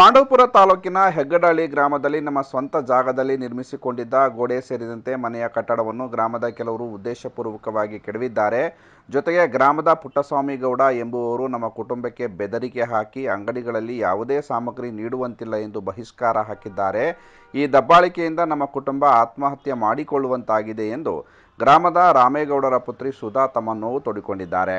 ಪಾಂಡವಪುರ ತಾಲೂಕಿನ ಹೆಗ್ಗಡಹಳ್ಳಿ ಗ್ರಾಮದಲ್ಲಿ ನಮ್ಮ ಸ್ವಂತ ಜಾಗದಲ್ಲಿ ನಿರ್ಮಿಸಿಕೊಂಡಿದ್ದ ಗೋಡೆ ಸೇರಿದಂತೆ ಮನೆಯ ಕಟ್ಟಡವನ್ನು ಗ್ರಾಮದ ಕೆಲವರು ಉದ್ದೇಶಪೂರ್ವಕವಾಗಿ ಕೆಡವಿದ್ದಾರೆ. ಜೊತೆಗೆ ಗ್ರಾಮದ ಪುಟ್ಟಸ್ವಾಮಿಗೌಡ ಎಂಬುವವರು ನಮ್ಮ ಕುಟುಂಬಕ್ಕೆ ಬೆದರಿಕೆ ಹಾಕಿ ಅಂಗಡಿಗಳಲ್ಲಿ ಯಾವುದೇ ಸಾಮಗ್ರಿ ನೀಡುವಂತಿಲ್ಲ ಎಂದು ಬಹಿಷ್ಕಾರ ಹಾಕಿದ್ದಾರೆ. ಈ ದಬ್ಬಾಳಿಕೆಯಿಂದ ನಮ್ಮ ಕುಟುಂಬ ಆತ್ಮಹತ್ಯೆ ಮಾಡಿಕೊಳ್ಳುವಂತಾಗಿದೆ ಎಂದು ಗ್ರಾಮದ ರಾಮೇಗೌಡರ ಪುತ್ರಿ ಸುಧಾ ತಮ್ಮ ನೋವು ತೋಡಿಕೊಂಡಿದ್ದಾರೆ.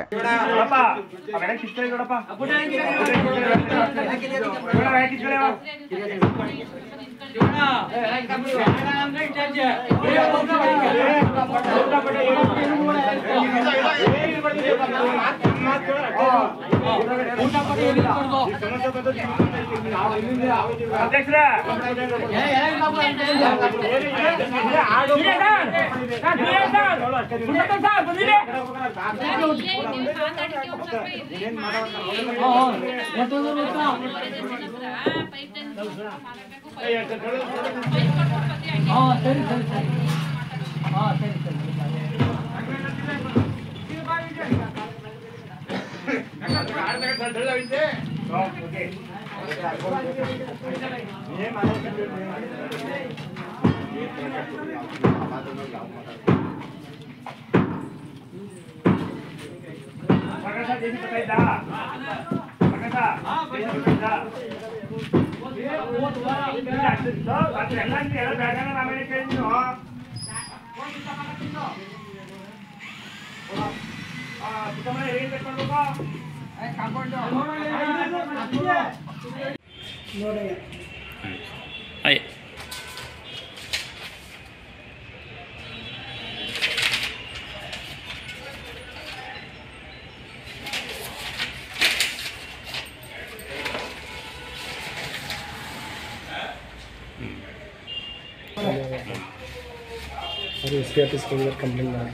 इसके ऑफिस के अंदर कंप्लेंट ना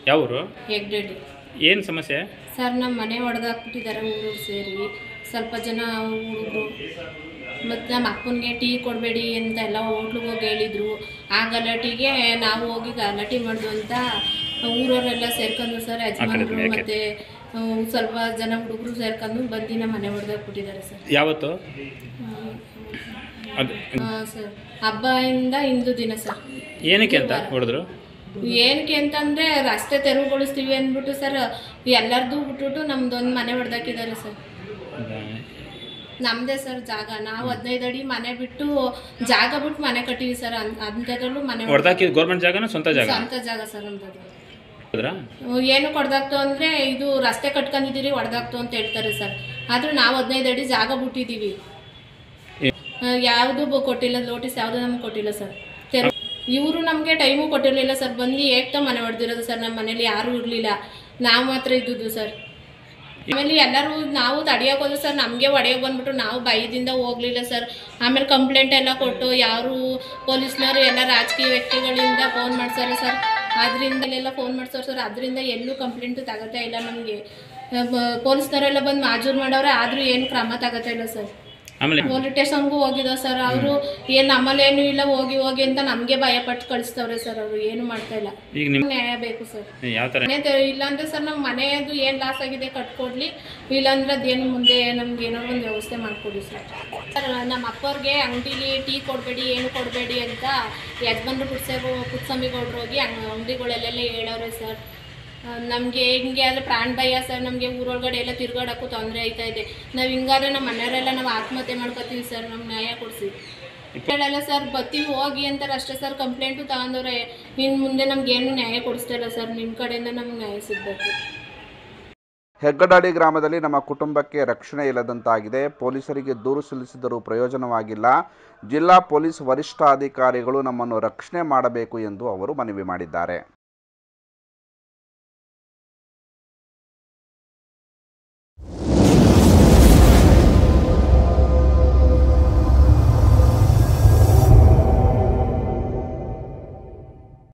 ಯಾವರು ಹೆಗ್ಗಡಹಳ್ಳಿ ಏನು ಸಮಸ್ಯೆ ಸರ್? ನಮ್ಮ ಮನೆ ಹೊಡೆದಾಕ್ಬಿಟ್ಟಿದ್ದಾರೆ ಊರು ಸೇರಿ ಸ್ವಲ್ಪ ಜನ ಹುಡುಗರು. ಮತ್ತು ನಮ್ಮ ಅಪ್ಪನಿಗೆ ಟೀ ಕೊಡಬೇಡಿ ಅಂತ ಎಲ್ಲ ಹೋಟ್ಲಿಗೆ ಹೋಗಿ ಹೇಳಿದರು. ಆ ಗಲಾಟೆಗೆ ನಾವು ಹೋಗಿ ಗಲಾಟೆ ಮಾಡಿದ್ವು ಅಂತ ಊರವರೆಲ್ಲ ಸೇರ್ಕೊಂಡು ಸರ್, ಯಜಮಾನರು ಮತ್ತು ಸ್ವಲ್ಪ ಜನ ಹುಡುಗರು ಸೇರ್ಕೊಂಡು ಬಂದು ನಮ್ಮ ಮನೆ ಹೊಡೆದಾಕ್ಬಿಟ್ಟಿದ್ದಾರೆ ಸರ್. ಯಾವತ್ತು ಸರ್ ಹಬ್ಬದಿಂದ ಇಂದು ದಿನ ಸರ್. ಏನಕ್ಕೆ ಅಂತ ಹೊಡೆದ್ರು? ಏನಕ್ಕೆ ಅಂತಂದರೆ ರಸ್ತೆ ತೆರವುಗೊಳಿಸ್ತೀವಿ ಅಂದ್ಬಿಟ್ಟು ಸರ್ ಎಲ್ಲರದು ಬಿಟ್ಬಿಟ್ಟು ನಮ್ದೊಂದು ಮನೆ ಹೊಡೆದಾಕಿದ್ದಾರೆ ಸರ್. ನಮ್ಮದೇ ಸರ್ ಜಾಗ. ನಾವು 15 ಅಡಿ ಮನೆ ಬಿಟ್ಟು ಜಾಗ ಬಿಟ್ಟು ಮನೆ ಕಟ್ಟಿವಿ ಸರ್. ಅಂಥದ್ರಲ್ಲೂ ಮನೆ ಹೊಡೆದಾಕಿದ್ದು ಗೌರ್ಮೆಂಟ್ ಜಾಗನ ಸ್ವಂತ ಜಾಗ? ಸ್ವಂತ ಜಾಗ ಸರ್ ನಮ್ಮದು. ಏನು ಹೊಡೆದಾಕ್ತು ಅಂದರೆ ಇದು ರಸ್ತೆ ಕಟ್ಕೊಂಡಿದ್ದೀರಿ ಹೊಡೆದಾಕ್ತು ಅಂತ ಹೇಳ್ತಾರೆ ಸರ್. ಆದರೂ ನಾವು 15 ಅಡಿ ಜಾಗ ಬಿಟ್ಟಿದ್ದೀವಿ. ಯಾವುದು ಕೊಟ್ಟಿಲ್ಲ, ನೋಟಿಸ್ ಯಾವುದು ನಮ್ಗೆ ಕೊಟ್ಟಿಲ್ಲ ಸರ್. ಇವರು ನಮಗೆ ಟೈಮು ಕೊಟ್ಟಿರಲಿಲ್ಲ ಸರ್. ಬಂದು ಏಕ್ತ ಮನೆ ಹೊಡೆದಿರೋದು ಸರ್. ನಮ್ಮ ಮನೇಲಿ ಯಾರೂ ಇರಲಿಲ್ಲ, ನಾವು ಮಾತ್ರ ಇದ್ದುದು ಸರ್. ಆಮೇಲೆ ಎಲ್ಲರೂ ನಾವು ತಡಿಯೋಕೆ ಹೋದ್ರು ಸರ್. ನಮಗೆ ಹೊಡೆಯೋಕೆ ಬಂದ್ಬಿಟ್ಟು ನಾವು ಭಯದಿಂದ ಹೋಗಲಿಲ್ಲ ಸರ್. ಆಮೇಲೆ ಕಂಪ್ಲೇಂಟ್ ಎಲ್ಲ ಕೊಟ್ಟು ಯಾರು ಪೊಲೀಸ್ನವರು ಎಲ್ಲ ರಾಜಕೀಯ ವ್ಯಕ್ತಿಗಳಿಂದ ಫೋನ್ ಮಾಡ್ತಾರೆ ಸರ್. ಅದರಿಂದಲೆಲ್ಲ ಫೋನ್ ಮಾಡ್ತಾರೆ ಸರ್. ಅದರಿಂದ ಎಲ್ಲೂ ಕಂಪ್ಲೇಂಟು ತಗೋತಾ ಇಲ್ಲ ನಮಗೆ. ಪೊಲೀಸ್ನವರೆಲ್ಲ ಬಂದು ಮಾಜೂರು ಮಾಡವ್ರೆ, ಆದರೂ ಏನು ಕ್ರಮ ತಗೋತಾ ಇಲ್ಲ ಸರ್. ಪೊಲೀಸ್ ಸ್ಟೇಷನ್ಗೂ ಹೋಗಿದ್ದಾವೆ ಸರ್. ಅವರು ಏನು ನಮ್ಮಲ್ಲೇನು ಇಲ್ಲ, ಹೋಗಿ ಹೋಗಿ ಅಂತ ನಮಗೆ ಭಯಪಟ್ಟು ಕಳಿಸ್ತವ್ರೆ ಸರ್. ಅವರು ಏನು ಮಾಡ್ತಾ ಇಲ್ಲ. ಈಗ ನ್ಯಾಯ ಬೇಕು ಸರ್. ಇಲ್ಲಾಂದ್ರೆ ಸರ್ ನಮ್ಮ ಮನೆಯದು ಏನು ಲಾಸ್ ಆಗಿದೆ ಕಟ್ಕೊಡ್ಲಿ, ಇಲ್ಲಾಂದ್ರೆ ಅದೇನು ಮುಂದೆ ನಮ್ಗೆ ಏನೋ ಒಂದು ವ್ಯವಸ್ಥೆ ಮಾಡಿಕೊಡಿ ಸರ್. ಸರ್ ನಮ್ಮ ಅಪ್ಪವ್ರಿಗೆ ಅಂಗಡಿಲಿ ಟೀ ಕೊಡಬೇಡಿ, ಏನು ಕೊಡಬೇಡಿ ಅಂತ ಯಜಮಾನ್ರು ಪುಟ್ಟಸ್ವಾಮಿಗೌಡ್ರು ಹೋಗಿ ಅಂಗಡಿಗಳೆಲ್ಲ ಹೇಳವ್ರೆ ಸರ್. ನಮಗೆ ಹಿಂಗೆ ಆದರೆ ಪ್ರಾಣ ಭಯ ಸರ್. ನಮಗೆ ಊರೊಳಗಡೆ ಎಲ್ಲ ತಿರ್ಗಾಡೋಕ್ಕೂ ತೊಂದರೆ ಆಯ್ತಾ ಇದೆ. ನಾವು ಹಿಂಗಾದ್ರೆ ನಮ್ಮ ಮನೆಯವರೆಲ್ಲ ನಾವು ಆತ್ಮಹತ್ಯೆ ಮಾಡ್ಕೊತೀವಿ ಸರ್. ನಮ್ಗೆ ನ್ಯಾಯ ಕೊಡಿಸಿ. ಹೇಳಲ್ಲ ಸರ್, ಬರ್ತೀವಿ ಹೋಗಿ ಅಂತಾರೆ ಅಷ್ಟೇ ಸರ್. ಕಂಪ್ಲೇಂಟು ತಗೊಂಡವ್ರೆ. ಇನ್ನು ಮುಂದೆ ನಮ್ಗೇನು ನ್ಯಾಯ ಕೊಡಿಸ್ತಾ ಇಲ್ಲ ಸರ್. ನಿಮ್ಮ ಕಡೆಯಿಂದ ನಮ್ಗೆ ನ್ಯಾಯ ಸಿಗಬೇಕು. ಹೆಗ್ಗಡಹಳ್ಳಿ ಗ್ರಾಮದಲ್ಲಿ ನಮ್ಮ ಕುಟುಂಬಕ್ಕೆ ರಕ್ಷಣೆ ಇಲ್ಲದಂತಾಗಿದೆ. ಪೊಲೀಸರಿಗೆ ದೂರು ಸಲ್ಲಿಸಿದರೂ ಪ್ರಯೋಜನವಾಗಿಲ್ಲ. ಜಿಲ್ಲಾ ಪೊಲೀಸ್ ವರಿಷ್ಠಾಧಿಕಾರಿಗಳು ನಮ್ಮನ್ನು ರಕ್ಷಣೆ ಮಾಡಬೇಕು ಎಂದು ಅವರು ಮನವಿ ಮಾಡಿದ್ದಾರೆ.